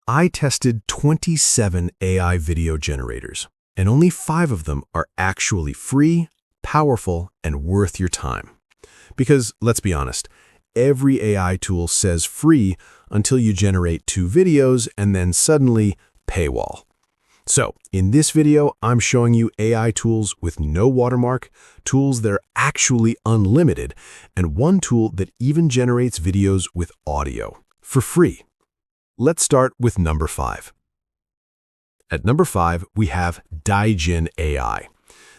I tested 27 AI video generators, and only 5 of them are actually free, powerful, and worth your time. Because, let's be honest, every AI tool says free until you generate 2 videos and then suddenly paywall. So, in this video, I'm showing you AI tools with no watermark, tools that are actually unlimited, and one tool that even generates videos with audio for free. Let's start with number 5. At number 5, we have Daijin AI.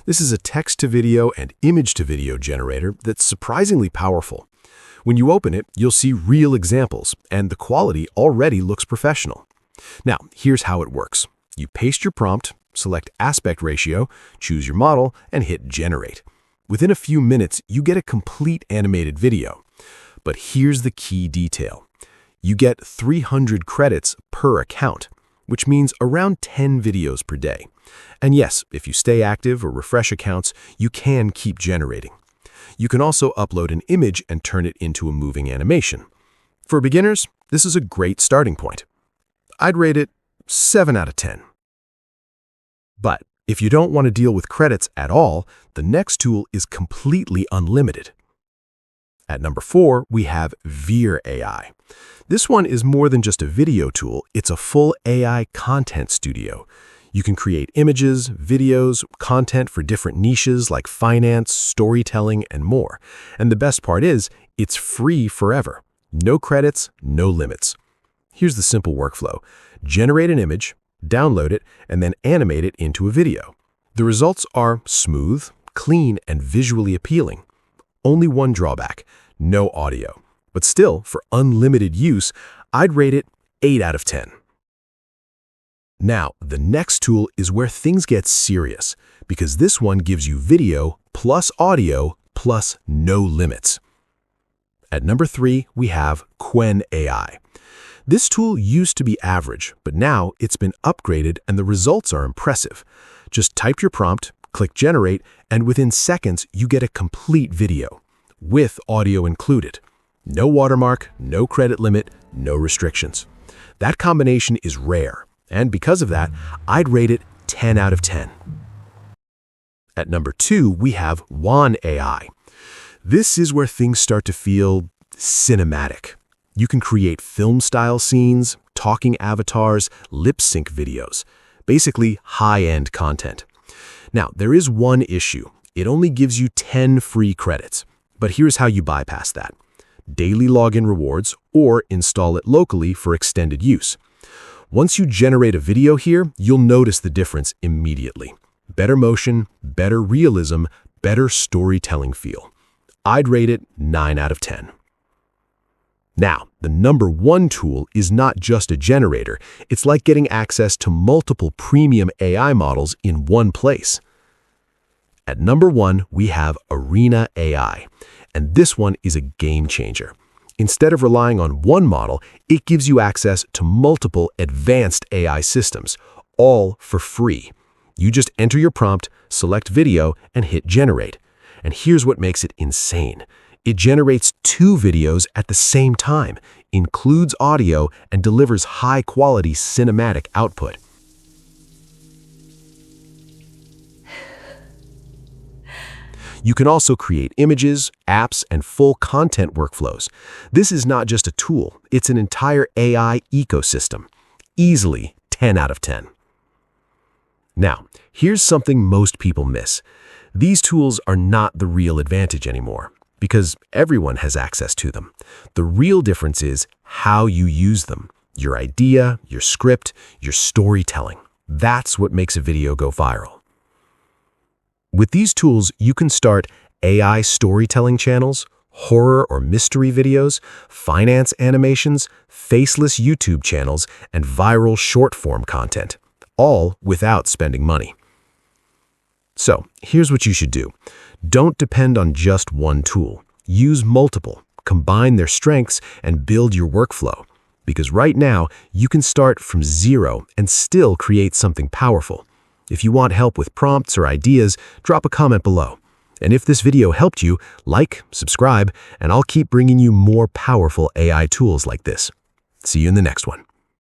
This is a text-to-video and image-to-video generator that's surprisingly powerful. When you open it, you'll see real examples, and the quality already looks professional. Now, here's how it works. You paste your prompt, select aspect ratio, choose your model, and hit generate. Within a few minutes, you get a complete animated video. But here's the key detail. You get 300 credits per account, which means around 10 videos per day. And yes, if you stay active or refresh accounts, you can keep generating. You can also upload an image and turn it into a moving animation. For beginners, this is a great starting point. I'd rate it 7 out of 10. But if you don't want to deal with credits at all, the next tool is completely unlimited. At number 4, we have Veer AI. This one is more than just a video tool, it's a full AI content studio. You can create images, videos, content for different niches like finance, storytelling, and more. And the best part is, it's free forever. No credits, no limits. Here's the simple workflow. Generate an image, download it, and then animate it into a video. The results are smooth, clean, and visually appealing. Only one drawback, no audio. But still, for unlimited use, I'd rate it 8 out of 10. Now, the next tool is where things get serious, because this one gives you video plus audio plus no limits. At number 3, we have Qwen AI. This tool used to be average, but now it's been upgraded and the results are impressive. Just type your prompt, click generate, and within seconds you get a complete video, with audio included. No watermark, no credit limit, no restrictions. That combination is rare, and because of that, I'd rate it 10 out of 10. At number 2, we have Wan AI. This is where things start to feel cinematic. You can create film-style scenes, talking avatars, lip-sync videos, basically high-end content. Now, there is one issue. It only gives you 10 free credits, but here's how you bypass that. Daily login rewards or install it locally for extended use. Once you generate a video here, you'll notice the difference immediately. Better motion, better realism, better storytelling feel. I'd rate it 9 out of 10. Now, the number 1 tool is not just a generator. It's like getting access to multiple premium AI models in one place. At number 1, we have Arena AI, and this one is a game changer. Instead of relying on one model, it gives you access to multiple advanced AI systems, all for free. You just enter your prompt, select video, and hit generate. And here's what makes it insane. It generates 2 videos at the same time, includes audio, and delivers high-quality cinematic output. You can also create images, apps, and full content workflows. This is not just a tool, it's an entire AI ecosystem. Easily 10 out of 10. Now, here's something most people miss. These tools are not the real advantage anymore, because everyone has access to them. The real difference is how you use them. Your idea, your script, your storytelling. That's what makes a video go viral. With these tools, you can start AI storytelling channels, horror or mystery videos, finance animations, faceless YouTube channels, and viral short-form content, all without spending money. So, here's what you should do. Don't depend on just one tool. Use multiple, combine their strengths, and build your workflow. Because right now, you can start from zero and still create something powerful. If you want help with prompts or ideas, drop a comment below. And if this video helped you, like, subscribe, and I'll keep bringing you more powerful AI tools like this. See you in the next one.